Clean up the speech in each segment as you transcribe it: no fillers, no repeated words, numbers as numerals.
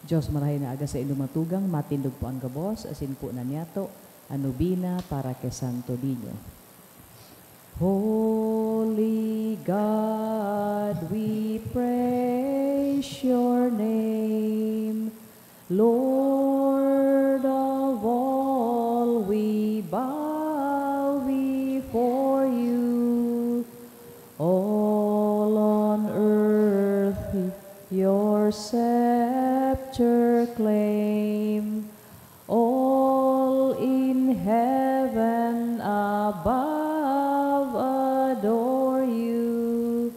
Diyos marahin na aga sa inumatugang, matindog po ang gabos, asin po na niyato, anubina para kay Santo Niño. Holy God, we praise your name. Lord of all, we bow before you. All on earth your scepter claim, all in heaven above adore you.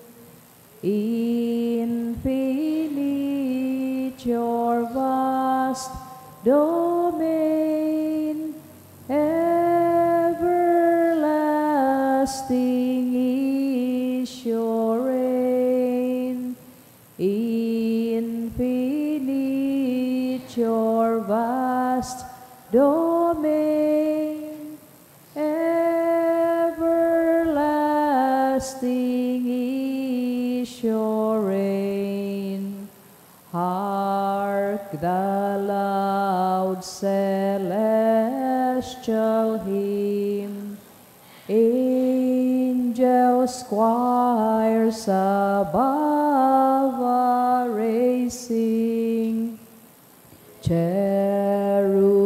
Infinite your vast domain, everlasting is your reign. Infinite your vast domain, everlasting is your reign. Hark the loud celestial hymn, angels choirs above are raising,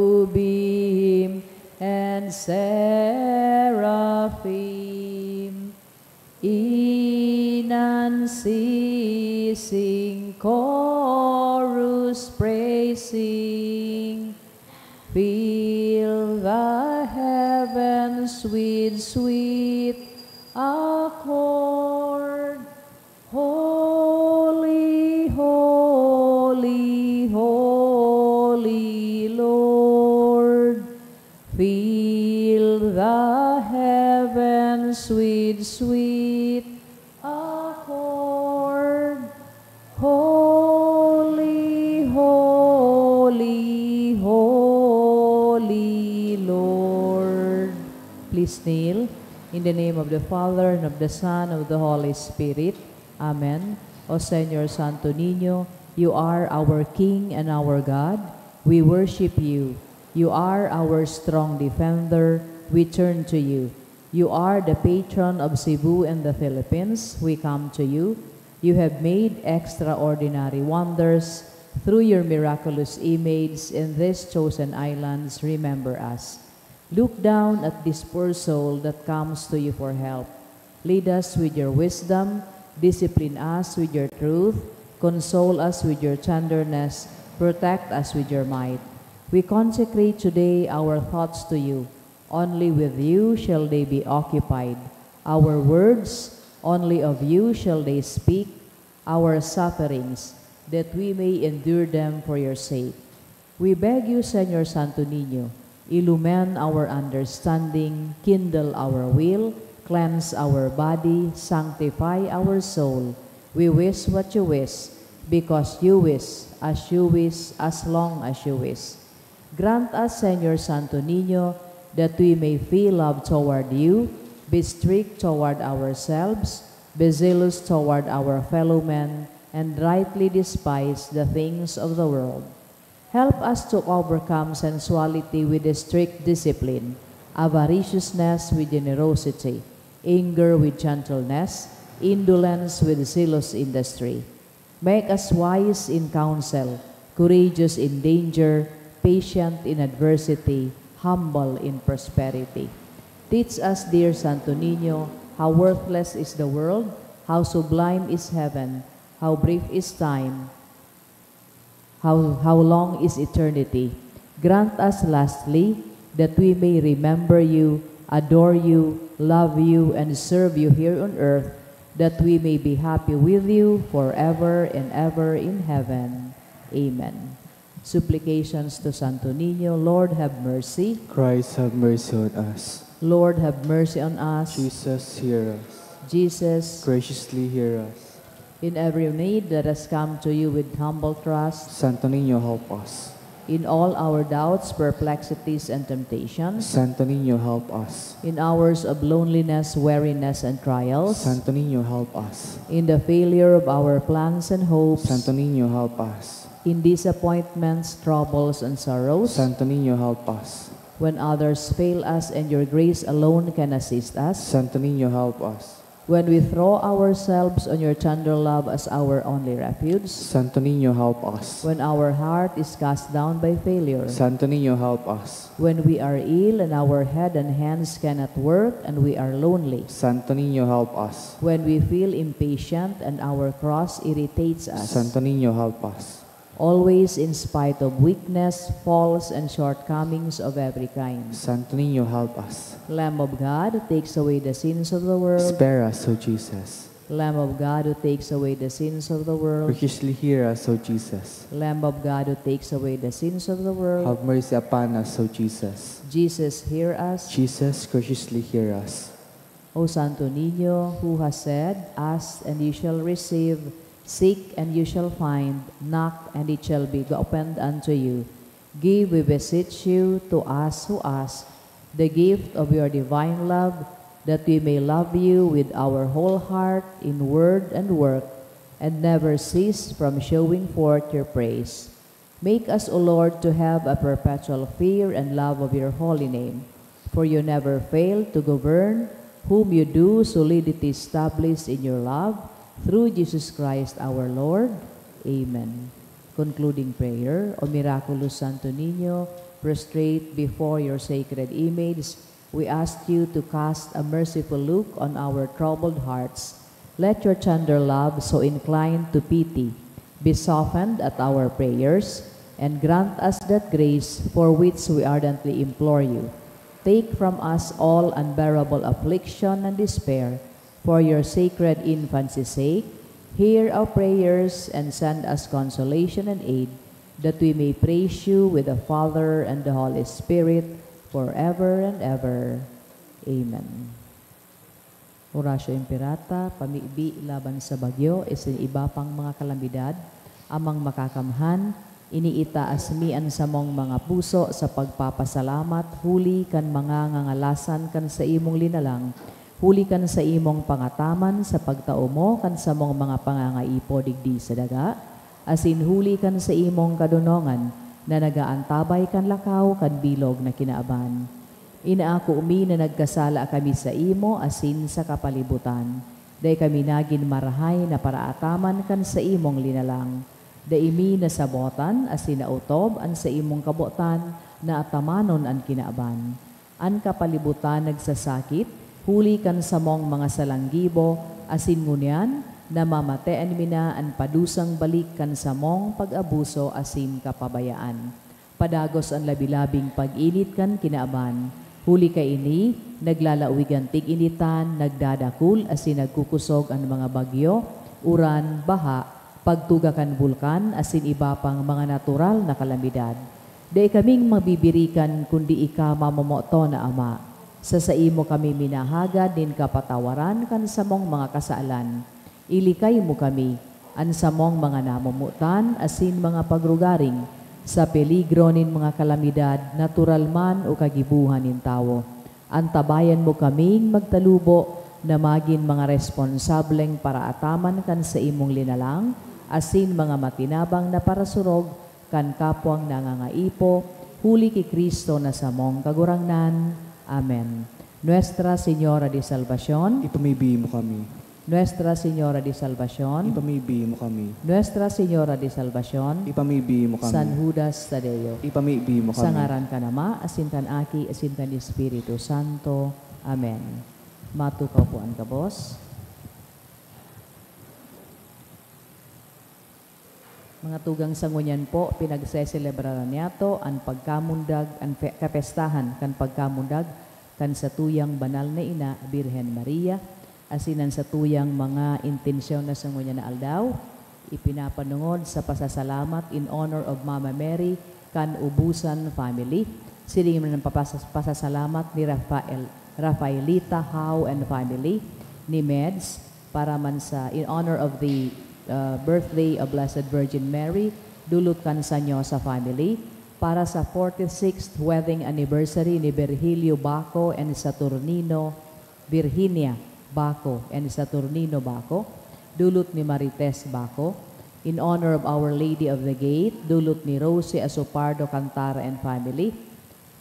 cherubim and seraphim, in unceasing chorus praising, fill the heavens with sweet accord. Holy, holy, holy Lord, fill the heavens with sweet accord. Holy, holy, holy Lord. Please kneel. In the name of the Father, and of the Son, and of the Holy Spirit. Amen. O Señor Santo Niño, you are our King and our God. We worship you. You are our strong defender. We turn to you. You are the patron of Cebu and the Philippines. We come to you. You have made extraordinary wonders. Through your miraculous image in these chosen islands, remember us. Look down at this poor soul that comes to you for help. Lead us with your wisdom. Discipline us with your truth. Console us with your tenderness. Protect us with your might. We consecrate today our thoughts to you. Only with you shall they be occupied. Our words, only of you shall they speak. Our sufferings, that we may endure them for your sake. We beg you, Señor Santo Niño, illumine our understanding, kindle our will, cleanse our body, sanctify our soul. We wish what you wish, because you wish, as long as you wish. Grant us, Señor Santo Niño, that we may feel love toward you, be strict toward ourselves, be zealous toward our fellow men, and rightly despise the things of the world. Help us to overcome sensuality with a strict discipline, avariciousness with generosity, anger with gentleness, indolence with zealous industry. Make us wise in counsel, courageous in danger, patient in adversity, humble in prosperity. Teach us, dear Santo Niño, how worthless is the world, how sublime is heaven, how brief is time, how long is eternity. Grant us lastly that we may remember you, adore you, love you, and serve you here on earth, that we may be happy with you forever and ever in heaven. Amen. Supplications to Santo Niño. Lord, have mercy. Christ, have mercy on us. Lord, have mercy on us. Jesus, hear us. Jesus, Graciously hear us. in every need, let us come to you with humble trust. Santo Niño, help us. In all our doubts, perplexities, and temptations, Santo Niño, help us. in hours of loneliness, weariness, and trials, Santo Niño, help us. in the failure of our plans and hopes, Santo Niño, help us. in disappointments, troubles, and sorrows, Santo Niño, help us. when others fail us and your grace alone can assist us, Santo Niño, help us. when we throw ourselves on your tender love as our only refuge, Santo Niño, help us. when our heart is cast down by failure, Santo Niño, help us. when we are ill and our head and hands cannot work and we are lonely, Santo Niño, help us. when we feel impatient and our cross irritates us, Santo Niño, help us. always in spite of weakness, faults, and shortcomings of every kind. Santo Niño, help us. Lamb of God, who takes away the sins of the world, Spare us, O Jesus. Lamb of God, who takes away the sins of the world, Graciously hear us, O Jesus. Lamb of God, who takes away the sins of the world, Have mercy upon us, O Jesus. Jesus, hear us. Jesus, graciously hear us. O Santo Niño, who has said, ask and you shall receive, seek and you shall find, knock and it shall be opened unto you. Give, we beseech you, to us who ask, the gift of your divine love, that we may love you with our whole heart in word and work, and never cease from showing forth your praise. Make us, O Lord, to have a perpetual fear and love of your holy name, for you never fail to govern whom you do solidity establish in your love, through Jesus Christ our Lord. Amen. Concluding prayer. O miraculous Santo Niño, prostrate before your sacred image, we ask you to cast a merciful look on our troubled hearts. Let your tender love, so inclined to pity, be softened at our prayers, and grant us that grace for which we ardently implore you. Take from us all unbearable affliction and despair, for your sacred infancy's sake. Hear our prayers and send us consolation and aid, that we may praise you with the Father and the Holy Spirit forever and ever. Amen. Oratio Imperata, pamibi laban sa bagyo, isin iba pang mga kalamidad, amang makakamhan, iniita asmian sa mong mga puso sa pagpapasalamat, huli kan mga ngangalasan kan sa imong linalang, huli kan sa imong pangataman sa pagtao mo kan sa mong mga pangangaipo digdi sa daga, asin huli kan sa imong kadunongan na nagaantabay kan lakaw kan bilog na kinaaban. Inaako umi na nagkasala kami sa imo asin sa kapalibutan. Day kami nagin marahay na paraataman kan sa imong linalang. Day imi na sabotan asin nautob an sa imong kabotan na atamanon an kinaaban. An kapalibutan nagsasakit, huli kan sa mong mga salanggibo, asin ngunyan, na mamatean mina ang padusang balik kan sa mong pag-abuso asin kapabayaan. Padagos ang labilabing pag-init kan kinaaban. Huli ka ini, naglalawigan tig-initan, nagdadakul asin nagkukusog ang mga bagyo, uran, baha, pagtuga kan bulkan asin iba pang mga natural na kalamidad. Di kaming mabibirikan kundi ika mamomoto na Ama. Sa imo kami minahagad din kapatawaran kan sa mong mga kasaalan. Ilikay mo kami, ansamong mga namumutan, asin mga pagrugaring, sa peligro nin mga kalamidad, natural man o kagibuhan nin tao. Antabayan mo kaming magtalubo, na magin mga responsableng para ataman kan sa imong linalang, asin mga matinabang na parasurog, kan kapwang nangangaipo, huli ki Kristo na sa mong kagurangnan. Amen. Nuestra Señora de Salvación, Ipamibi mo kami. Nuestra Señora de Salvación, Ipamibi mo kami. Nuestra Señora de Salvación, Ipamibi mo kami. San Judas Tadeo, Ipamibi mo sa kami. ngaran ka nama, asin kan Aki, asin kan Espiritu Santo. Amen. Matukaw po ang kabos. Mga tugang sangunyan po, pinagseselebraran niyato ang pagkamundag, ang kapestahan kan pagkamundag kan sa tuyang banal na ina, Birhen Maria, asinan sa tuyang mga intensyon na sangunyan na aldaw, ipinapanungod sa pasasalamat in honor of Mama Mary kan Ubusan family. Siling ng pasasalamat ni Rafaelita Howe and family, ni Meds, para man sa in honor of the birthday of Blessed Virgin Mary, dulot kan sa nyo sa family, para sa 46th wedding anniversary ni Virgilio Baco and Saturnino Virginia Baco and Saturnino Baco, dulot ni Marites Baco. In honor of Our Lady of the Gate, dulot ni Rosie Asopardo Cantara and family.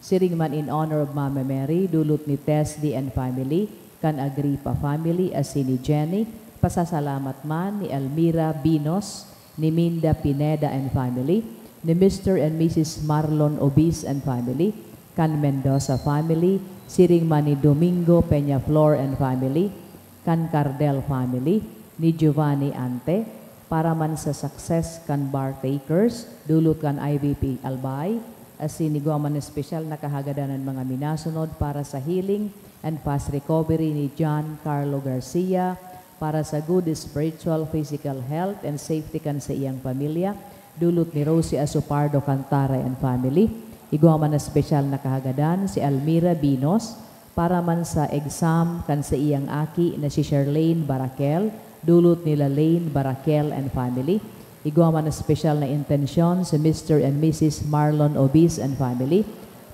Siringman in honor of Mama Mary, dulot ni Tesdi and family, kan Agripa family, as ni Jenny. Pasasalamat man ni Almira Binos, ni Minda Pineda and family, ni Mr. and Mrs. Marlon Obis and family, kan Mendoza family. Siringman ni Domingo Peñaflor and family, kan Cardel family, ni Giovanni Ante. Para man sa success kan bartakers, dulot kan IVP Albay, as siniguaman na special na kahagadanan mga minasunod para sa healing and fast recovery ni John Carlo Garcia, para sa good spiritual, physical health and safety kan sa iyang pamilya, dulot ni Rosie Asopardo Cantara and family. Iguaman na special na kahagadan si Almira Binos, para man sa exam kan sa iyang aki na si Charlene Barakel, dulot nila Lane Barakel and family. Iguaman na special na intensyon si Mr. and Mrs. Marlon Obis and family,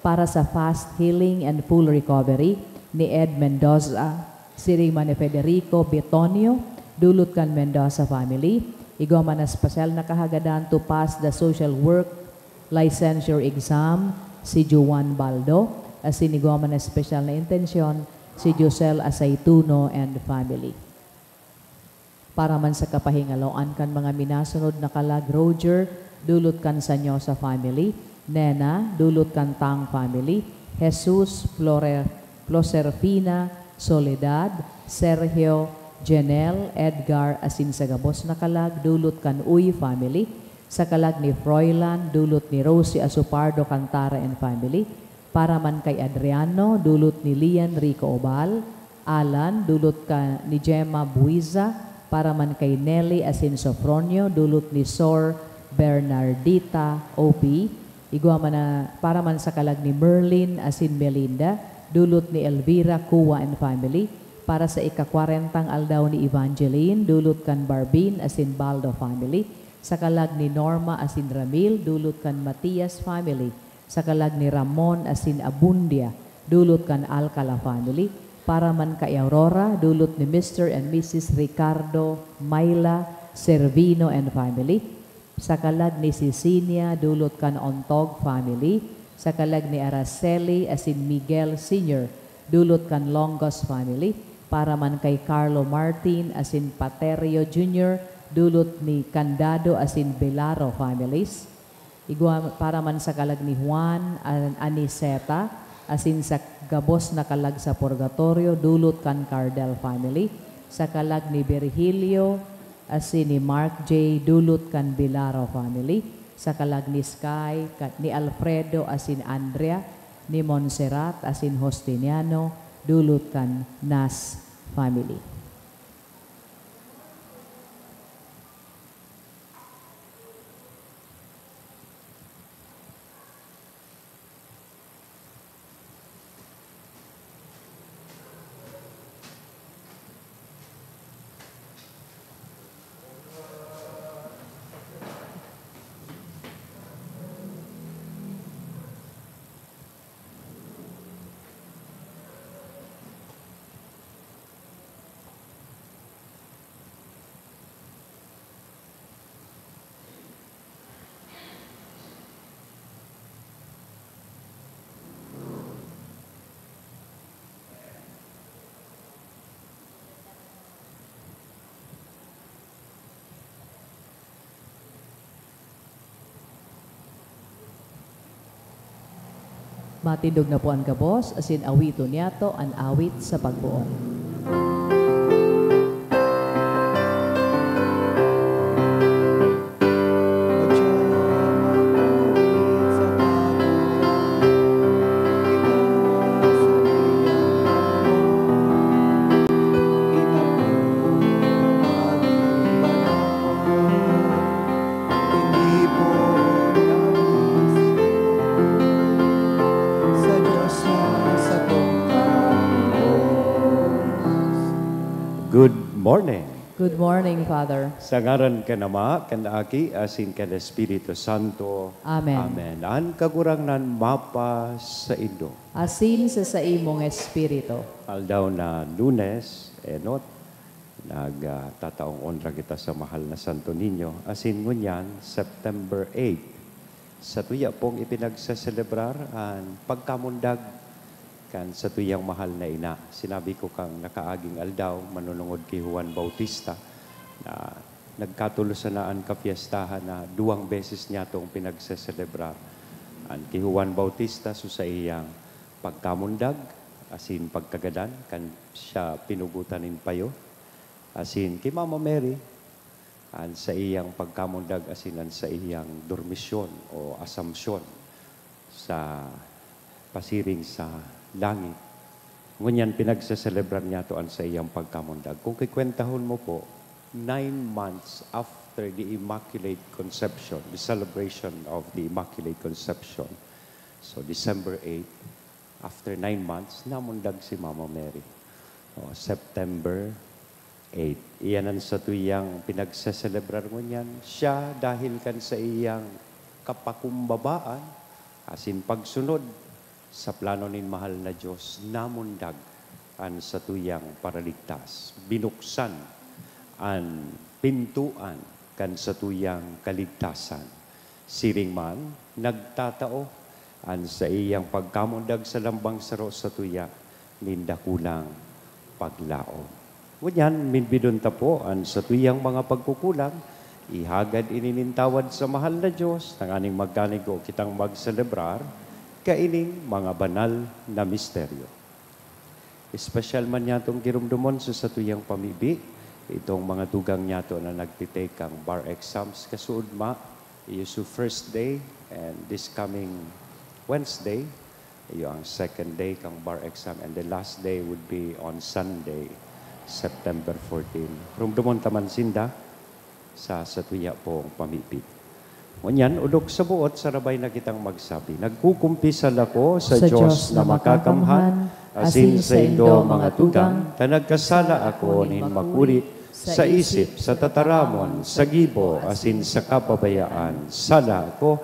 para sa fast healing and full recovery ni Ed Mendoza, siringman ni Federico Betonio, dulot kan Mendoza family. Iguaman na special na kahagadan to pass the social work licensure exam si Juan Baldo, as siniguaman na special na intensyon si Josel Asaituno and family. Para man sa kapahingaloan kan mga minasunod na kalag Roger, dulot kan Sanyosa family, Nena, dulot kan Tang family, Jesus, Floserfina, Soledad, Sergio, Janelle, Edgar, asin sa gabos na kalag, dulot kan Uy family, sa kalag ni Froilan, dulot ni Rosie Asopardo Cantara and family, para man kay Adriano, dulot ni Lian Rico Obal, Alan, dulot ka ni Gemma Buiza, para man kay Nelly asin Sofronio, dulot ni Sor Bernardita OP. Iguaman na para man sa kalag ni Merlin asin Melinda, dulot ni Elvira Kuwa and family, para sa ika-40 aldaw ni Evangeline, dulot kan Barbin asin Baldo family, sa kalag ni Norma asin Ramil, dulot kan Matias family, sa kalag ni Ramon asin Abundia, dulot kan Alcala family, para man kay Aurora, dulot ni Mr. and Mrs. Ricardo Mayla Servino and family, sa kalag ni Cecilia, dulot kan Ontog family, sa kalag ni Araceli asin Miguel Sr., dulot kan Longos family, para man kay Carlo Martin asin Paterio Jr., dulot ni Candado asin Belaro families. Para man sa kalag ni Juan Aniseta, asin sa gabos na kalag sa purgatorio, dulot kan Cardel family, sa kalag ni Virgilio, asin ni Mark J., dulot kan Bilaro family, sa kalag ni Sky, ni Alfredo, asin Andrea, ni Montserrat, asin Hostiniano, dulot kan Nas family. Matindog na po ang gabos, asin awito niyato, ang awit sa pagbuon. Good morning. Good morning, Father. Sa ngaran ka nama, kanaki, asin ka na Espiritu Santo. Amen. Amen. An kagurangnan mapa sa Indo. Asin sa imong espiritu. Aldaw na Lunes, enot, nagtataong onra kita sa mahal na Santo Niño. Asin ngunyan, September 8. Sa tuya pong ipinagsaselebrar ang pagkamundag kan sa tuyang mahal na ina. Sinabi ko kang nakaaging aldaw, manunungod kay Juan Bautista, na nagkatulusan na ang kapiestahan na 2 beses niya itong pinagseselebrar. Ang kay Juan Bautista, so sa iyang pagkamundag, asin pagkagadan, kan siya pinugutanin payo. Asin kay Mama Mary, an sa iyang pagkamundag, asin an sa iyang dormisyon o assumption sa pasiring sa langit. Ngunyan pinagsaselebrar niya to an sa iyang pagkamundag. Kung kikwentahon mo po, 9 months after the Immaculate Conception, the celebration of the Immaculate Conception, so December 8, after 9 months, namundag si Mama Mary. September 8. Iyanan sa tuyang pinagsaselebrar ngunyan, siya dahil kan sa iyang kapakumbabaan, asin pagsunod sa plano nin mahal na Diyos, namundag an sa tuyang paraligtas. Binuksan an pintuan kan sa tuyang kaligtasan. Siring man, nagtatao an sa iyang pagkamundag sa lambang saro sa tuya, nindakulang paglaom. Ngunyan, minbidon ta po an sa tuyang mga pagkukulang, ihagad ininintawad sa mahal na Diyos, nang aning magkanigo kitang magselebrar, kaining mga banal na misteryo. Espesyal man niya itong girumdumon sa tuyang pamibi, itong mga tugang niya to na nagtitake ang bar exams kasuod ma, iyo sa first day, and this coming Wednesday, iyo ang second day kang bar exam, and the last day would be on Sunday, September 14. Rumdumon taman sinda sa tuya pong pamibi. Ngunyan, ulog sa buot, sarabay na kitang magsabi. Nagkukumpisal ako sa Diyos na makakamhan, asin sa Indo mga tugang, ta nagkasala ako nin makulit, sa isip, sa tataramon, sa gibo, asin sa kapabayaan. Sala ko,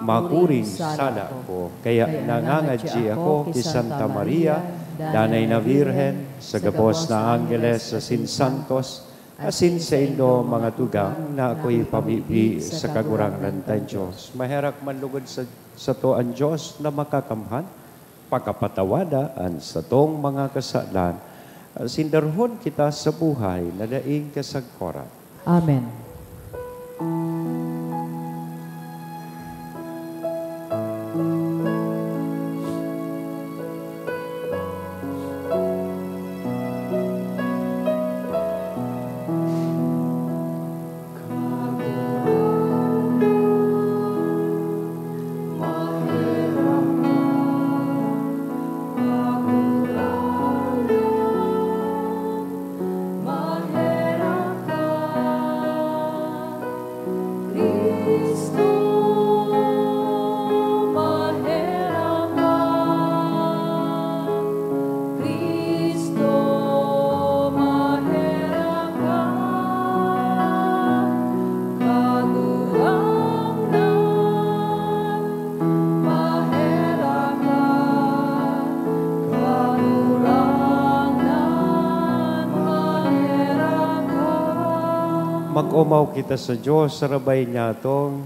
makuring sala ko. Kaya nangangadji ako ki Santa Maria, Danay na Virhen, sa gabos na Angeles, asin Santos, asin sa Indo mga tugang na ako'y pamibi sa kagurangnan tayo Diyos. Maherak manlugod sa to ang Diyos na makakamhan, pagkapatawadaan sa tong mga kasalan, sindarhon kita sa buhay na daing kasagkoran. Amen. Mag-umaw kita sa Diyos, sarabay niya itong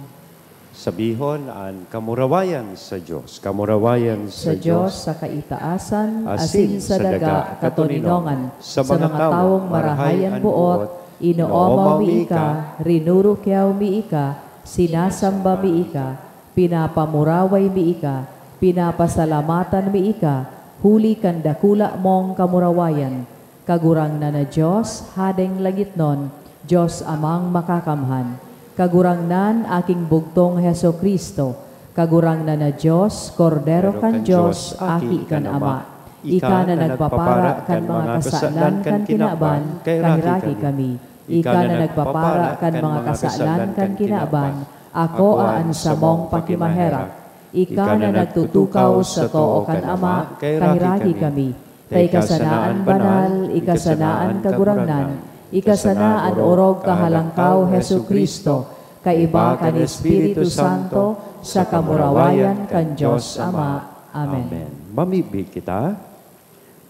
sabihon ang kamurawayan sa Diyos. Kamurawayan sa Diyos sa kaitaasan, asin sa daga katuninongan, sa mga taong marahayan buot, inoomaw mi ika, rinurukyaw mi ika, sinasamba mi ika, pinapamuraway mi ika, pinapasalamatan mi ika, huli kan dakula mong kamurawayan, kagurang na Diyos, hadeng langitnon, Diyos amang makakamhan, kagurangnan aking bugtong Heso Kristo, kagurangnan na Diyos, Kordero kan Diyos, aki kan Ama, ika na nagpapara kan mga kasalan kan kinaban, kahiraki kami, ika na nagpapara kan mga kasalan kan kinaban, ako aan sa mong pakimaherak, ika na nagtutukaw sa too kan Ama, kahiraki kami, tay kasanaan banal, ikasanaan kagurangnan, ikasanaan orog kahalangkaw Hesu Kristo, kaiba kan Espiritu Santo, sa kamurawayan kan Diyos Ama. Amen. Mamibig kita.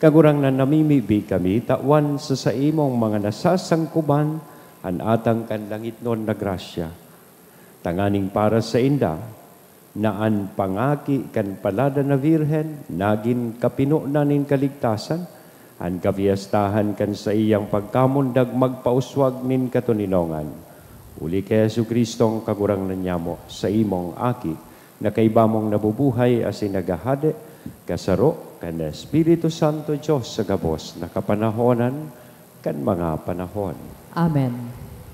Kagurangnan namimibig kami, tawan sa imong mga nasasangkuban, an atang kanlangit non na grasya. Tanganing para sa inda, naan pangaki kan palada na Virhen, nagin kapinunan nin kaligtasan, an kapiyastahan kan sa iyang pagkamundag magpauswag nin katuninongan. Uli kay Yesu Kristong kagurangnan niya mo sa imong aki, na kaibamong nabubuhay as inagahade, kasaro, kan Espiritu Santo Diyos sa gabos na kapanahonan, kan mga panahon. Amen.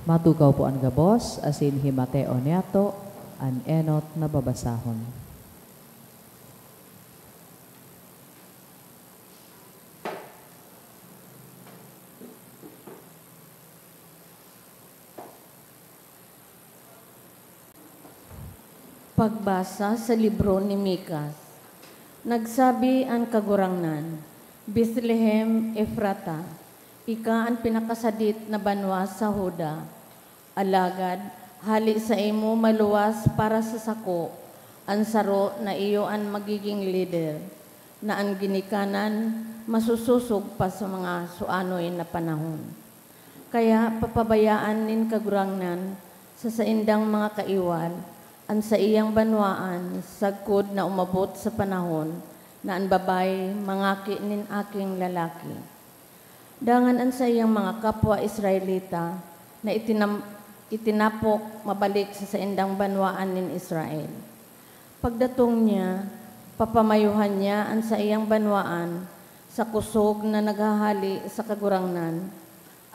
Matugaw po ang gabos, asin himateo niyato, an enot na babasahon. Pagbasa sa libro ni Mikas. Nagsabi ang kagurangnan, Bethlehem Efrata, ika ang pinakasadit na banwa sa Huda. Alagad, hali sa imo maluwas para sa sako, ang saro na iyo ang magiging leader, na ang ginikanan masususog pa sa mga suanoy na panahon. Kaya papabayaan nin kagurangnan sa saindang mga kaiwan, ang sa iyang banwaan, sagkod na umabot sa panahon, na ang babay mangaki nin aking lalaki. Dangan ang sa iyang mga kapwa Israelita, na itinapok mabalik sa saindang banwaan nin Israel. Pagdatong niya, papamayuhan niya ang sa iyang banwaan, sa kusog na naghahali sa kagurangnan,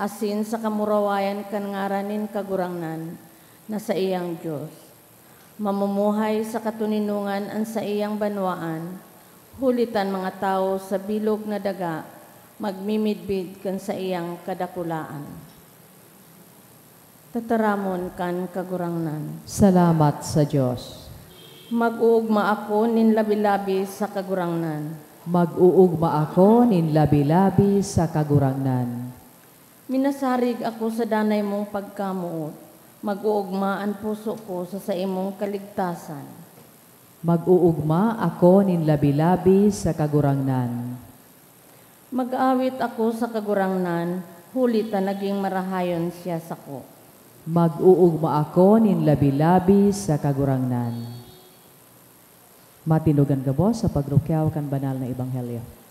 asin sa kamurawayan kanngaranin kagurangnan, na sa iyang Diyos. Mamumuhay sa katuninungan ang sa iyang banwaan, hulitan mga tao sa bilog na daga, magmimidbid kan sa iyang kadakulaan. Tataramon kan kagurangnan. Salamat sa Diyos. Mag-uugma ako nin labi-labi sa kagurangnan. Mag-uugma ako nin labi-labi sa kagurangnan. Minasarig ako sa danay mong pagkamuot. Mag-uugma ang puso ko sa imong kaligtasan. Mag-uugma ako nin labi-labi sa kagurangnan. Mag-awit ako sa kagurangnan, hulit na naging marahayon siya sa ko. Mag-uugma ako nin labi-labi sa kagurangnan. Matinugan gabos sa pagrukyaw kan banal na ebanghelyo.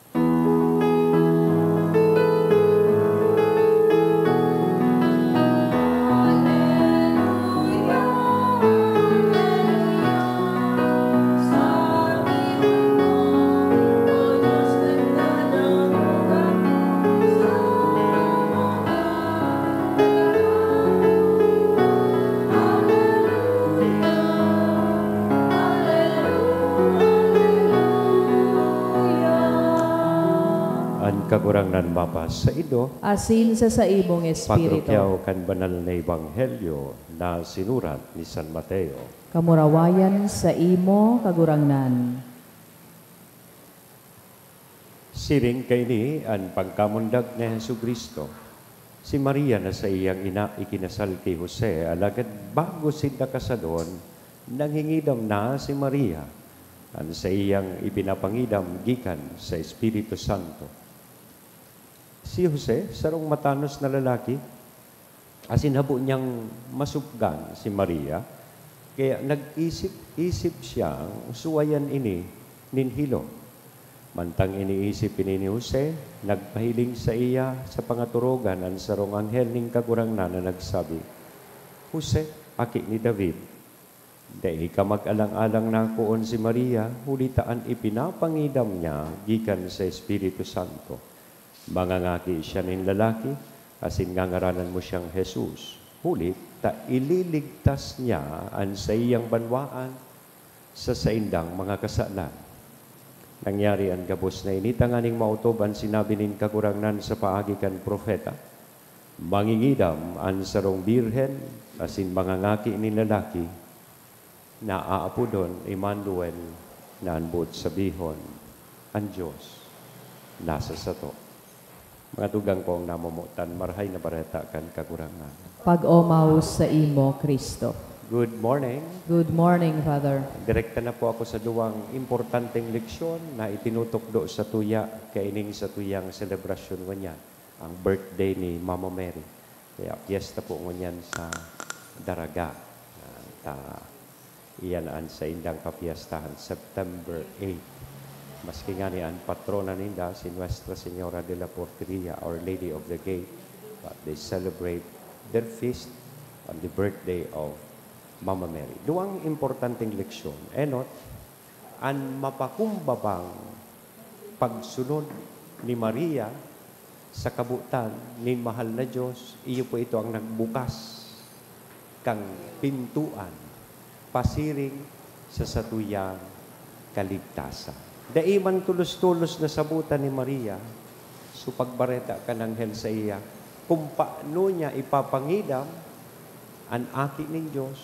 Kagurangnan mapas sa ido, Asin sa imong espiritu. pagkakyaw kan banal na ebanghelyo na sinurat ni San Mateo. Kamurawayan sa imo kagurangnan. Siring kaini ang pagkamundag ni Jesu Kristo. Si Maria na sa iyang ina ikinasal kay Jose, alagad bago sila kasadon, nanghingidam na si Maria ang sa iyang ipinapangidam gikan sa Espiritu Santo. Si Jose, sarong matanos na lalaki, asin habo niyang masupgan si Maria, kaya nag-isip siyang suwayan ini ninhilo. Mantang iniisip ini ni Jose, nagpahiling sa iya sa pangaturogan ang sarong anghel ning kagurangnan na nagsabi, Jose, aki ni David, dahil ka mag-alang-alang na kuon si Maria, hulitaan ipinapangidam niya gikan sa Espiritu Santo. Mangangaki siya nin lalaki, asin ngangaranan mo siyang Jesus. Hulit, ta ililigtas niya ang sa iyang banwaan sa saindang mga kasalan. Nangyari ang gabos na ini, tanganing mautoban sinabi nin kagurangnan sa paagi kan propeta. Mangingidam ang sarong birhen, asin mangangaki nin lalaki, na aapudon Emmanuel na anbot sabihon ang Diyos nasa sato. Mga tugang kong namumutan, marahay na bareta kan kakurangan. Pag-omaus sa imo, Kristo. Good morning. Good morning, Father. Direkta na po ako sa duwang importanteng leksyon na itinutok do sa tuya, kaining sa tuyang selebrasyon ngunyan, ang birthday ni Mama Mary. Kaya piyesta po ngunyan sa Daraga. Iyanaan sa indang kapiyastahan, September 8. Maski nga niyan, patrona ninda si Nuestra Señora de la Porteria, Our Lady of the Gate, but they celebrate their feast on the birthday of Mama Mary. Duwang importanteng leksyon. Enot, ang mapakumbabang pagsunod ni Maria sa kabutan ni mahal na Diyos, iyo po ito ang nagbukas kang pintuan, pasiring sa satuyang kaligtasan. Daiman tulos-tulos na sabutan ni Maria, supagbareta ka ng hel sa iya, kung paano niya ipapangidam ang aki ng Diyos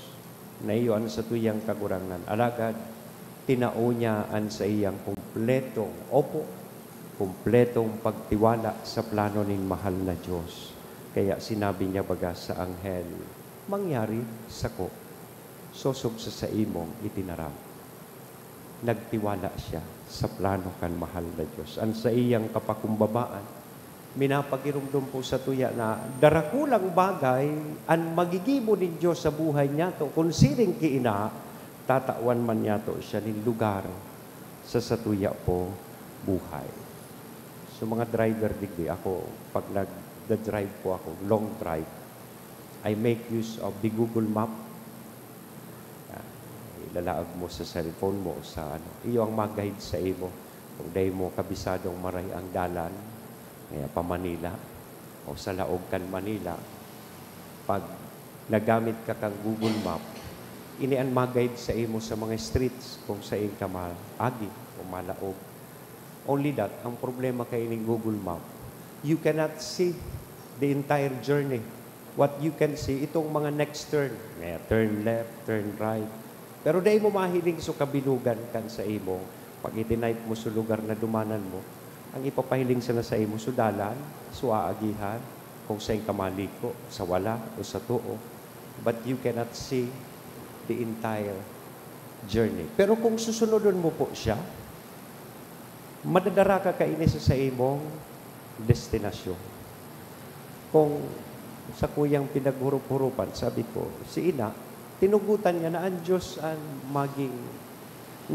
na iyon sa tuyang kagurangan. Alagad, tinao niya ang sa iyang kumpletong pagtiwala sa plano ng mahal na Diyos. Kaya sinabi niya baga sa anghel, mangyari sako, sosog sa imong itinaram. Nagtiwala siya sa plano kan mahal na Diyos. Ang sa iyang kapakumbabaan, minapagirumdum po sa tuya na darakulang bagay ang magigibo ni Diyos sa buhay niya to. Kung siring kiina, tatawan man niya to siya ng lugar sa satuya po buhay. So mga driver digdi, ako, pag nag-drive po ako, long drive, I make use of the Google Map. Ilalaag mo sa cellphone mo, sa iyo ang mag-guide sa imo. Kung dahil mo kabisadong maray ang dalan, kaya pa Manila, o sa laog kan Manila, pag nagamit ka kang Google Map, ini ang mag-guide sa imo sa mga streets kung sa iyong agi o malaog. Only that, ang problema kay ining Google Map, you cannot see the entire journey. What you can see, itong mga next turn, turn left, turn right. Pero dahil mo mahiling so kabilugan kan sa imo, pag itinipe mo sa lugar na dumanan mo, ang ipapahiling sana sa imo so dalan, so aagihan, kung saan ka maliko, sa wala o sa tuo. But you cannot see the entire journey. Pero kung susunodon mo po siya, madadara ka kainis sa imong destinasyon. Kung sa kuyang pinaghurup-hurupan, sabi ko, si ina, tinugutan niya na ang Diyos ang maging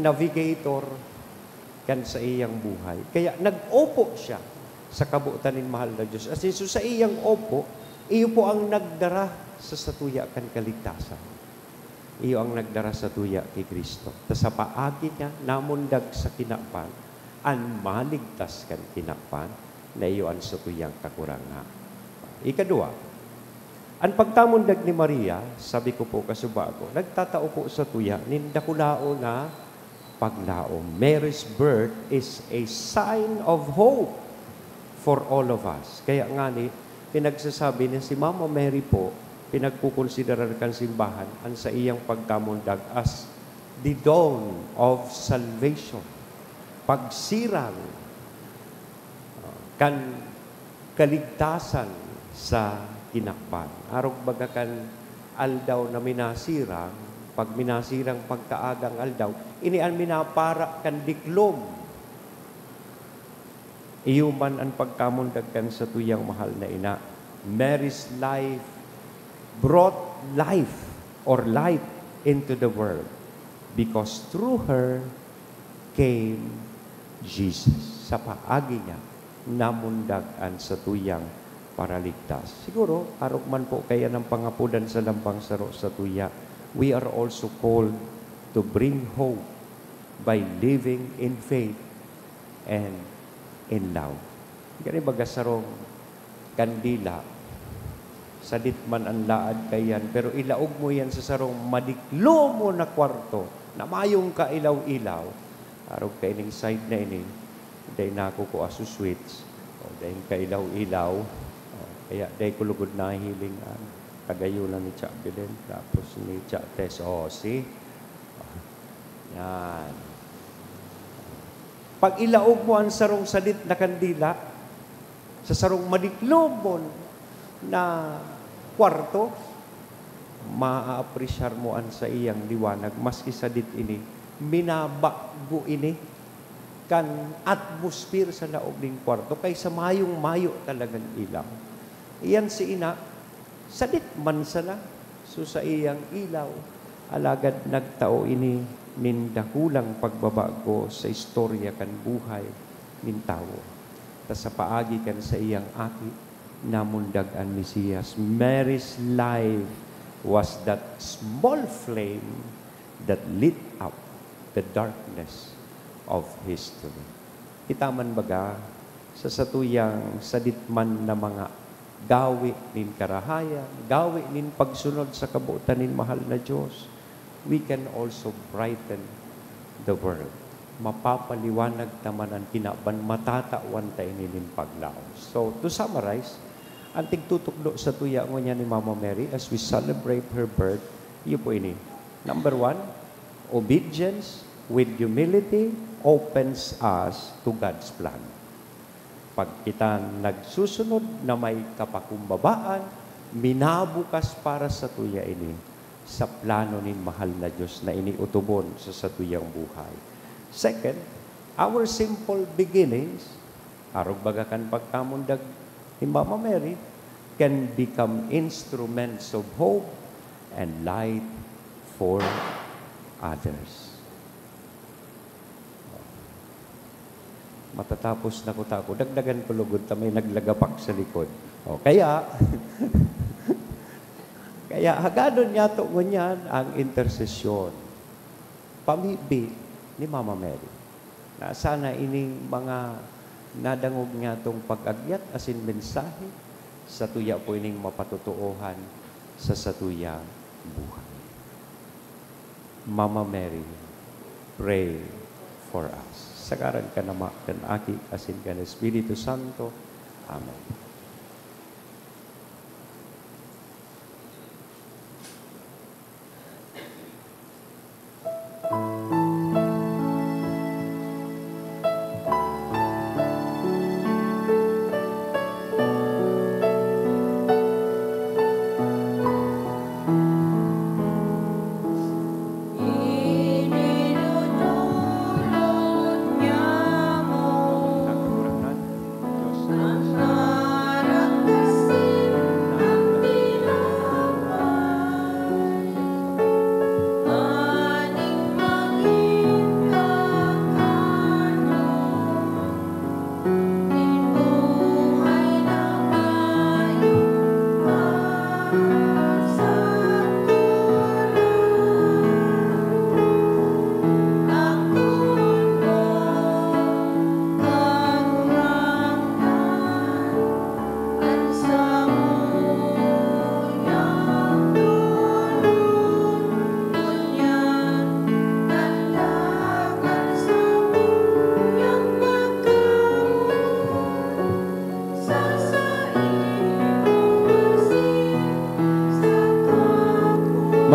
navigator kan sa iyang buhay. Kaya nag-opo siya sa kabutan ng mahal na Diyos. As in, so sa iyang opo, iyo po ang nagdara sa satuya kan kaligtasan. Iyo ang nagdara sa tuya kay Kristo. Sa paagi niya, namundag sa kinapan, ang maligtas kan kinapan, na iyo ang satuyang kakurangan. Ikadua, ang pagtamundag ni Maria, sabi ko po kasubago, nagtatao po sa tuya, nindakulao na paglao. Mary's birth is a sign of hope for all of us. Kaya nga ni, pinagsasabi niya si Mama Mary po, pinagkukonsiderar kan simbahan ang sa iyang pagtamundag as the dawn of salvation. Pagsirang kan kaligtasan sa kinakpan. Arog bagakan aldaw na minasirang, pag minasirang pagkaagang aldaw, ini ang minapara kan diklom. Iyuman ang pagkamundag kan sa tuyang mahal na ina. Mary's life brought life or light into the world because through her came Jesus. Sa paagi niya, namundag ang sa tuyang para ligtas. Siguro, arog man po kaya ng pangapudan sa lampang saro sa tuya, we are also called to bring hope by living in faith and in love. Gani baga sarong kandila, sadit man ang laad kayan, pero ilaog mo yan sa sarong madiklo mo na kwarto, na mayong ka ilaw-ilaw, arog ka ining side na ini, dahil na ako ko aso sweets, o dahil ka ilaw-ilaw, kaya dahil ko lugod na hilingan, kagayunan ni Cha Belen, tapos ni Cha Tess, see? Yan. Pag ilaog mo ang sarong sadit na kandila, sa sarong madiklobon na kwarto, maa-apresyar mo an sa iyang liwanag, maski sadit ini, minabago ini, kan atmosphere sa laog ng kwarto, kaysa mayong-mayo talagang ilaw. Iyan si ina, sadit man sana, so sa iyang ilaw, alagad nagtao ini, nindakulang pagbabago sa istorya kan buhay nin tao. Ta sa paagi kan sa iyang aki, namundag ang Mesiyas. Mary's life was that small flame that lit up the darkness of history. Itaman baga sa satuyang saditman na mga gawi nin karahayan, gawi nin pagsunod sa kabutan nin mahal na Diyos, we can also brighten the world. Mapapaliwanag naman ang kinaban, matatawan tayo nin paglaos. So, to summarize, ang tigtutukdo sa tuya ngo niya ni Mama Mary as we celebrate her birth, yun po ini. Number 1, obedience with humility opens us to God's plan. Pag kita nagsusunod na may kapakumbabaan, minabukas para sa tuya ini sa plano nin mahal na Diyos na iniutubon sa satuyang buhay. Second, our simple beginnings, arog bagakan pagkamundag ni Mama Mary, can become instruments of hope and light for others. Matatapos na ko tako, dagdagan ko lugod ta may naglagapak sa likod. O, kaya, kaya hagadon niya to ngunyan ang intersesyon. Pamibi ni Mama Mary. Na sana ining mga nadangog niya tong pag-agyat asin mensahe sa tuya po ining mapatutuohan sa satuya buhay. Mama Mary, pray for us. Sagaran ka na kan aki asin kan Espiritu Santo. Amen.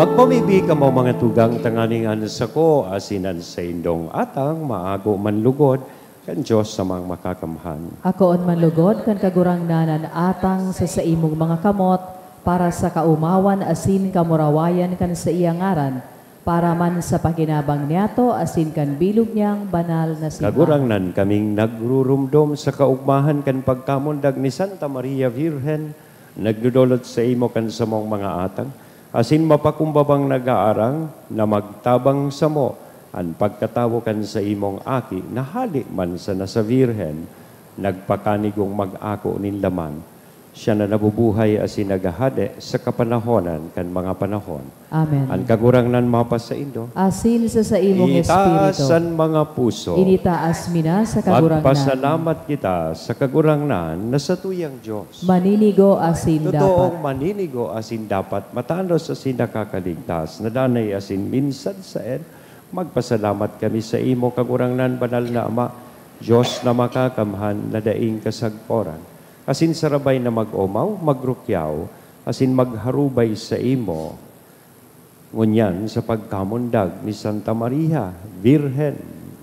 Magpamibi ka mo mga tugang tanganingan sa ko, asinan sa indong atang, maago manlugod, kan Diyos sa mga makakamhan. Ako on manlugod, kan kagurang nanan atang sa imong mga kamot, para sa kaumawan asin kamurawayan kan sa iyang ngaran, para man sa pakinabang niyato asin kan bilog niyang banal na simbahan. Kagurang nan kaming nagrurumdom sa kaugmahan kan pagkamundag ni Santa Maria Virgen, nagdudulot sa imo kan sa mong mga atang, asin mapakumbabang nag-aarang na magtabang sa mo ang pagkatawakan sa imong aki na hali man sa nasa Virhen, nagpakanigong mag-ako nin laman. Siya na nabubuhay asin nagahade sa kapanahonan kan mga panahon. Amen. Ang kagurang nan mapas sa indo, Asin sa imong itaas espiritu. ang mga puso. Initaas mina sa kagurang Magpasalamat kita sa kagurang nan na sa tuyang Diyos. maninigo asin Totoong dapat. maninigo asin dapat, matanos asin nakakaligtas, nadanay asin minsan sa magpasalamat kami sa imo kagurangnan banal na Ama, Diyos na makakamhan na daing kasagporan. Asin sarabay na mag-omaw, magrukyaw, asin magharubay sa imo, ngunyan sa pagkamundag ni Santa Maria, Virgen,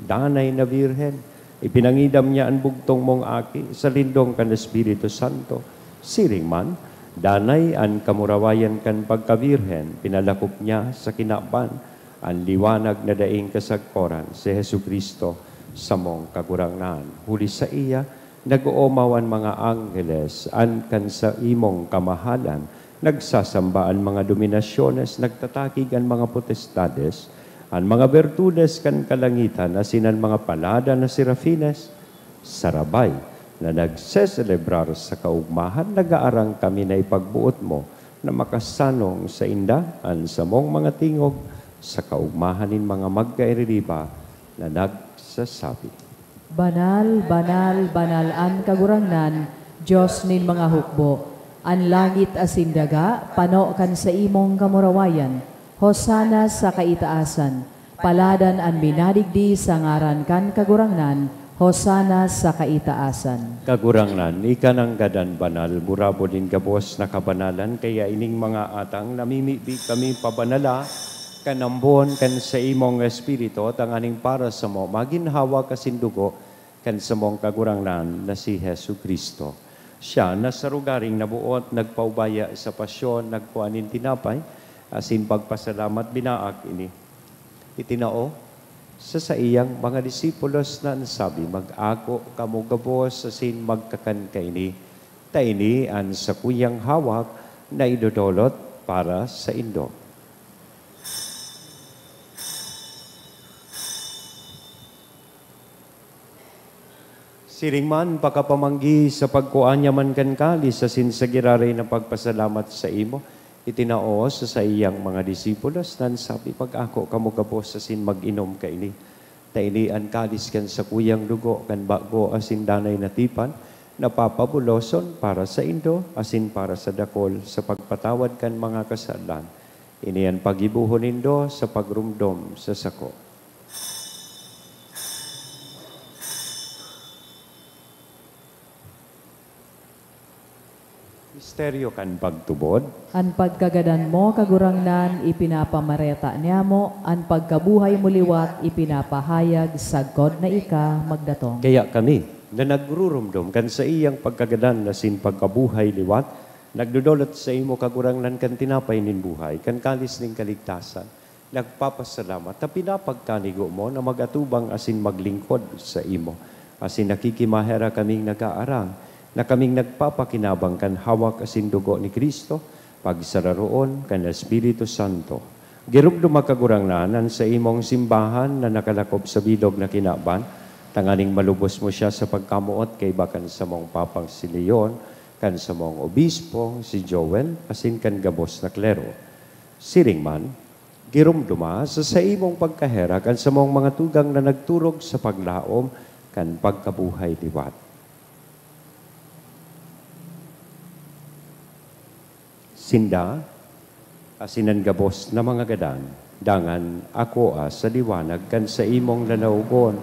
danay na Virgen, Ipinangidam niya ang bugtong mong aki sa lindong kan Espiritu Santo. Siring man, danay an kamurawayan kan pagkabirhen, pinalakop niya sa kinaban ang liwanag na daing kasagkoran si Hesu Kristo sa mong kagurangnan. Huli sa iya, nag-uumawan mga anggeles, an kan sa imong kamahalan, nagsasambaan mga dominasyones, nagtatakig ang mga potestades, ang mga bertudes kan kalangitan, asinan mga palada na serafines, sarabay, na nagseselebrar sa kaugmahan, nag-aarang kami na ipagbuot mo, na makasanong sa indaan sa mong mga tingog, sa kaugmahanin mga magkaiririba, na nagsasabi. Banal, banal, banal an kagurangnan, Diyos nin mga hukbo. An langit asin daga, pano kan sa imong kamurawayan. Hosana sa kaitaasan. Paladan an binadigdi sa ngaran kan kagurangnan. Hosana sa kaitaasan. Kagurangnan, ikanang gadan banal, burabo din gabos na kabanalan, kaya ining mga atang namimibi kami pabanala, kanambon kan sa imong espiritu, tanganing para sa mo, maginhawa kasindugo, kan sa mong kagurangnan na si Hesu Kristo. Siya na sa rugaring nabuot, nagpaubaya sa pasyon, nagkuanin tinapay, asin pagpasalamat binaak ini. Itinao sa iyang mga disipulos na nasabi, mag-ako kamugabos asin magkakan kaini. Taini an sa kuyang hawak na idodolot para sa indo. Siring man, pakapamanggi sa pagkuanya man kan kali sa sinsagirari na pagpasalamat sa imo, itinao sa iyang mga disipulos, nan sabi, pag-ako kamugabos asin mag-inom ka ini. Taini an kalis kan sa kuyang dugo, kan bago asin danay na tipan, napapabuloson para sa indo, asin para sa dakol, sa pagpatawad kan mga kasalan. Ini ang pagibuhon indo sa pagrumdom sa sako. Misteryo kan pagtubod. An pagkagadan mo, kagurangnan, ipinapamareta niya mo, an pagkabuhay mo liwat, ipinapahayag sa God na ika magdatong. Kaya kami, na nagrurumdum kan sa iyang pagkagadan na sin pagkabuhay liwat, nagdudolot sa imo kagurangnan kan tinapay nin buhay, kan kalis ning kaligtasan, nagpapasalamat, na pinapagkanigo mo na magatubang asin maglingkod sa imo, asin nakikimahera kaming nag-aarang, na kaming nagpapakinabang kan hawak asin dugo ni Kristo, pagsararoon kan Espiritu Santo. Girugdo makagurangnanan sa imong simbahan na nakalakop sa bilog na kinaban, tanganing malubos mo siya sa pagkamuot kay bakan sa mong papang si Leon, kan sa mong obispo si Joel, asin kan gabos na klero. Siring man, girumduma sa imong pagkahera kan sa mong mga tugang na nagturog sa paglaom kan pagkabuhay liwat. Sinda, asinan gabos na mga gadan, dangan ako sa liwanag kan sa imong lanaugon,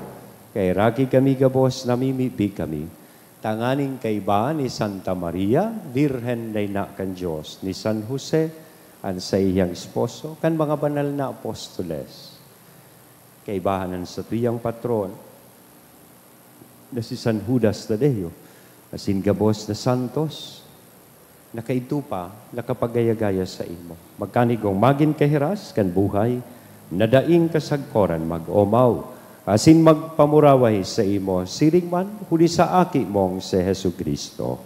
kay raki kami gabos namimipi kami, tanganing kay ba ni Santa Maria, Virhen na ina kan Diyos, ni San Jose, an sa iyang esposo, kan mga banal na apostoles, kay bahanan sa tuyang patron, na si San Judas Tadeo, asin gabos na santos, nakaitupa, nakapagayagaya sa imo. Magkanigong magin kahiras, kan buhay, nadaing kasagkoran mag-omaw, asin magpamuraway sa imo, siring man, huli sa aki mong si Hesu Kristo.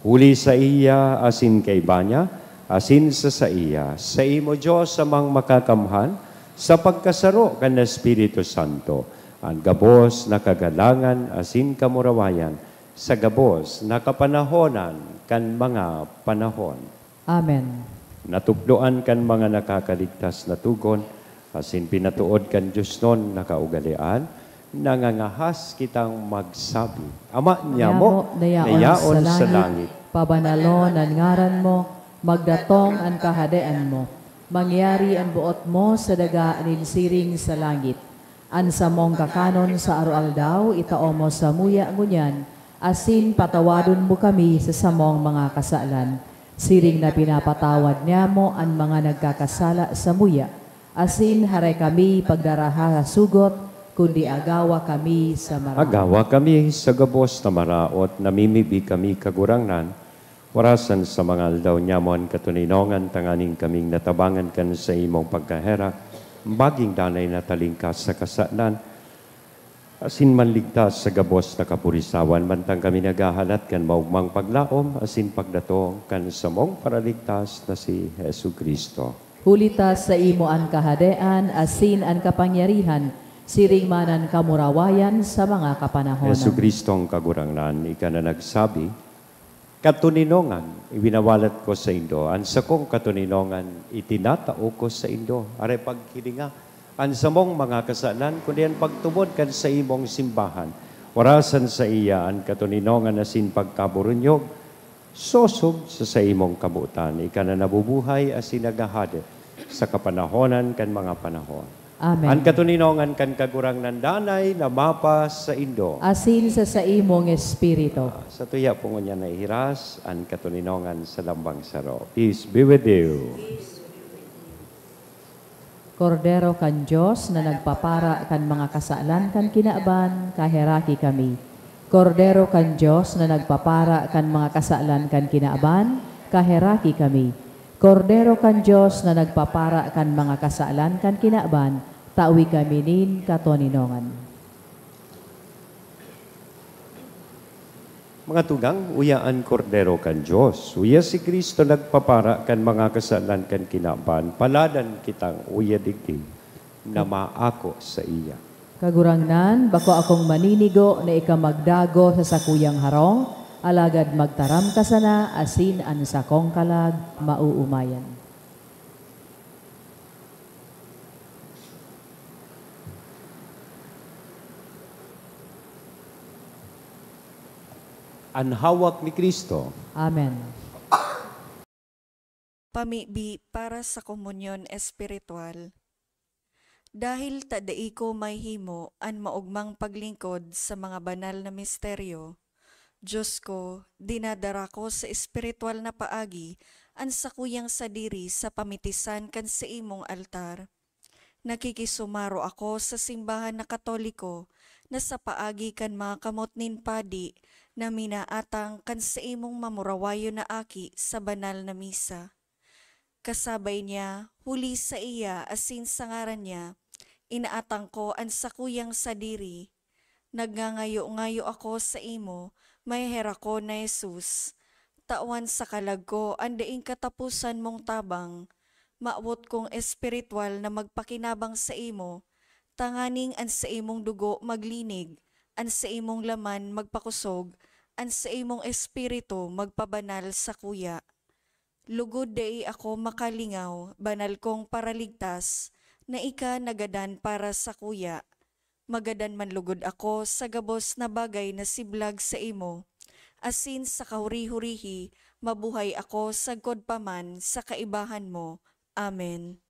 Huli sa iya, asin kay banya, asin sa iya, sa imo Diyos amang makakamhan, sa pagkasaro kan Espiritu Santo, ang gabos na kagalangan, asin kamurawayan, sa gabos na kapanahonan kan mga panahon. Amen. Natukdoan kan mga nakakaligtas na tugon, asin pinatuod kan Diyos nun nakaugalian, nangangahas kitang magsabi. Ama niya mo, nayaon sa langit. Pabanalon ang ngaran mo, magdatong ang kahadaan mo. Mangyari ang buot mo sa daga siring sa langit. An sa mong kakanon sa araw-aldaw, itao mo sa muya ngunyan, asin patawadon mo kami sa samong mga kasalan. Siring na pinapatawad niya mo ang mga nagkakasala sa muya. Asin haray kami pagdaraha sugot, kundi agawa kami sa maraot. Agawa kami sa gabos na maraot, namimibi kami kagurangnan, warasan sa mga aldaw nyamon katuninongan, tanganing kaming natabangan kan sa imong pagkahera, baging danay na talingkas sa kasanan, asin manligtas sa gabos na kapurisawan, mantang kami nagahalat kan maugmang paglaom, asin pagdatong kan sa mong paraligtas na si Jesu Kristo. Hulitas sa imo ang kahadean, asin ang kapangyarihan, siring manan kamurawayan sa mga kapanahonan. Jesu Kristong kagurangnan, ika na nagsabi, katuninongan, ibinawalat ko sa Indo, ang sa kong katuninongan, itinatao ko sa Indo, are pagkilinga, ang sa mong mga kasalan, kundi ang pagtubod kan sa imong simbahan, warasan sa iya ang katuninongan na sin pagkaburunyog, sosog sa imong kabutan, ika na nabubuhay as sinagahade sa kapanahonan kan mga panahon. Amen. Ang katuninongan kan kagurang nandanay na mapas sa Indo. Asin sa imong espiritu. Sa tuya po niya na ihiras, ang katuninongan sa lambang saro. Peace be with you. Kordero kan Diyos na nagpapara kan mga kasalan kan kinaaban, kaheraki kami. Kordero kan Diyos na nagpapara kan mga kasalan kan kinaaban, kaheraki kami. Kordero kan Diyos na nagpapara kan mga kasalan kan kinaaban, tawi kami nin katoninongan. Mga tugang, uyaan kordero kan Diyos. Uya si Kristo nagpapara kan mga kasalan kan kinaban. Paladan kitang uya digdi na maako sa iya. Kagurangnan, bako akong maninigo na ikamagdago sa sakuyang harong, alagad magtaram ka sana, asin an sakong kalag, mauumayan. Ang hawak ni Kristo. Amen. Pamibi para sa komunyon espiritual. Dahil tadai ko may himo an maugmang paglingkod sa mga banal na misteryo, Diyos ko, dinadara ko sa espiritual na paagi an sakuyang sadiri sa pamitisan kan sa imong altar. Nakikisumaro ako sa simbahan na Katoliko na sa paagi kan mga kamot nin padi na minaatang kan sa imong mamurawayo na aki sa banal na misa. Kasabay niya, huli sa iya asin sa ngaran niya, inaatang ko ang sakuyang sadiri. Nagngangayo-ngayo ako sa imo, may hera ko na Jesus. Tawan sa kalag ko, andaing katapusan mong tabang, maawot kong espiritual na magpakinabang sa imo, tanganing an sa imong dugo maglinig, an sa imong laman magpakusog, an sa imong espiritu magpabanal sa kuya. Lugod dai ako makalingaw, banal kong paraligtas, na ika nagadan para sa kuya. Magadan man lugod ako sa gabos na bagay na siblag sa imo. Asin sa kahuri-hurihi, mabuhay ako sagkod paman sa kaibahan mo. Amen.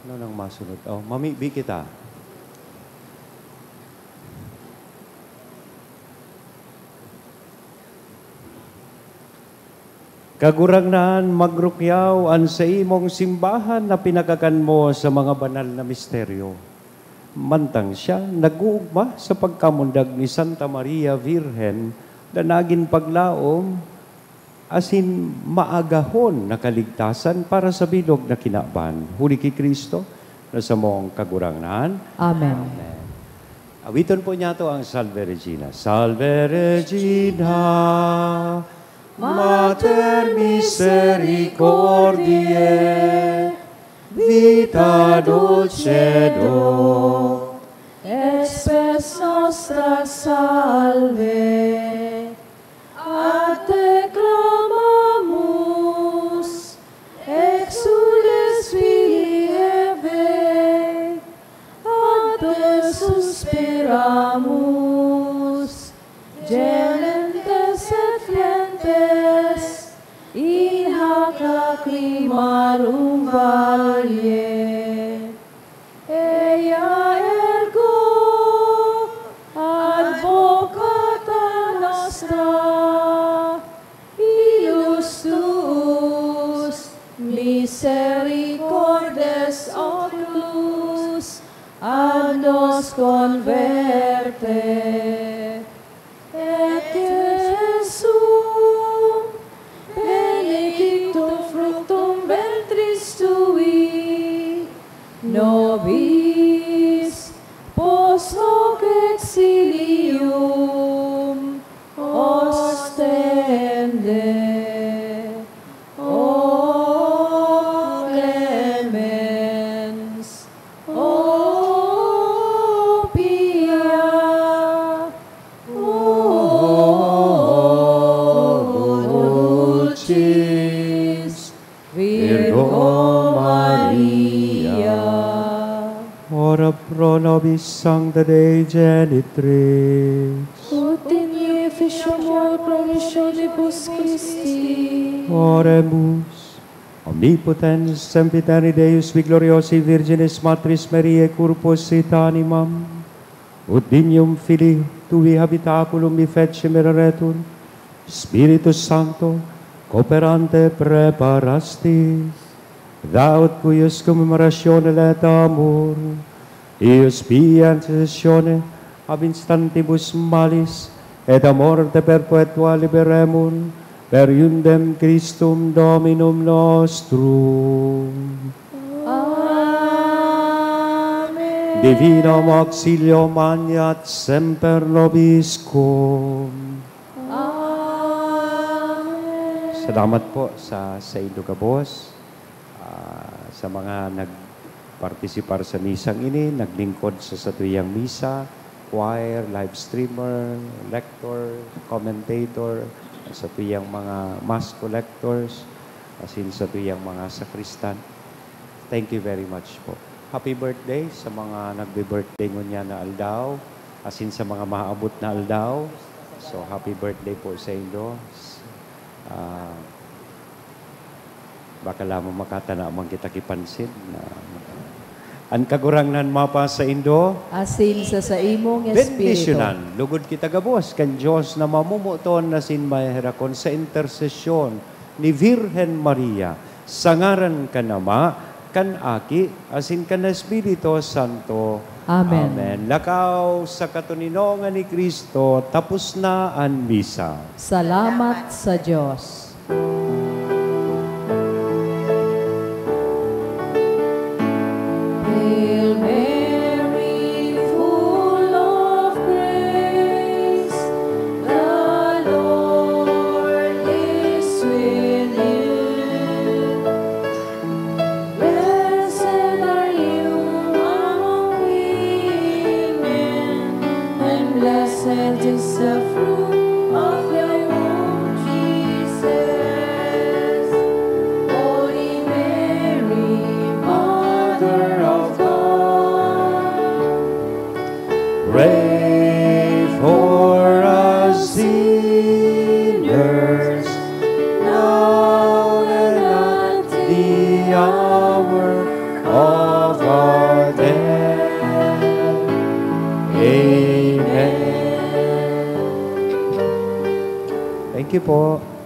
Ano nang masunod? Oh, mamibi kita. Kagurangnan magrukyaw an sa imong simbahan na pinagagan mo sa mga banal na misteryo. Mantang siya nag-uugma sa pagkamundag ni Santa Maria Virgen na naging paglaom asin maagahon na kaligtasan para sa bilog na kinaban. Huli kay Kristo na sa mong kagurangnan. Amen. Awiton po niya to ang Salve Regina. Salve Regina, Mater misericordiae, vita dulcedo, Espes nostra salve, a te clamamus, exules Filii Hevae, a te suspiramus, gelentes et flentes, in hac lacrimarum valle. Ea ergo advocata nostra, ilus tuus misericordes oculus, ad nos converte. Et Jesum, benedictum fructum ventris tui, nobis post hoc exilium ostende. O clemens, o pia, dulcis Virgo Maria. Ora pro nobis Sancta Dei Genitrix. Ut in efficiamur promissionibus Christi. Oremus. Omnipotens sempiternus Deus vi gloriosi Virginis Matris Mariae corpus et animam, ut dignum Filii tui habitaculum mi fecem eretur, Spiritus Sancto, cooperante preparastis, thou ut cuius commemoratione letamur, ius pia intercessione ab instantibus malis, et a morte perpetua liberemur, per iundem Christum Dominum nostrum. Amen. Divinum auxilio magnat semper nobiscum. Amen. Salamat po sa Indo Cabos, sa mga nagpartisipar sa misang ini, naglingkod sa satuyang misa, choir, live streamer, lector, commentator, sa tuyang mga mass collectors, asin sa tuyang mga sakristan. Thank you very much po. Happy birthday sa mga nagbe-birthday ngunya na aldaw, asin sa mga maabot na aldaw. So, happy birthday po sa inyo. Baka lamang makatana man kita kipansin na ang kagurangnan mapa sa Indo, Asin sa imong espiritu. bendisyonan, lugod kita gabos, kan Diyos na mamumuton na sinmaherakon sa intercession ni Virgen Maria, sangaran ka nama, kan Aki, asin kan Espiritu Santo. Amen. Amen. Lakaw sa katuninongan ni Kristo, tapos na ang misa. Salamat sa Diyos. Hail Mary, full of grace, the Lord is with you. Blessed are you among women, and blessed is the fruit of your womb, Jesus. Holy Mary, Mother of Pray for us sinners, now and at the hour of Amen. Thank you po.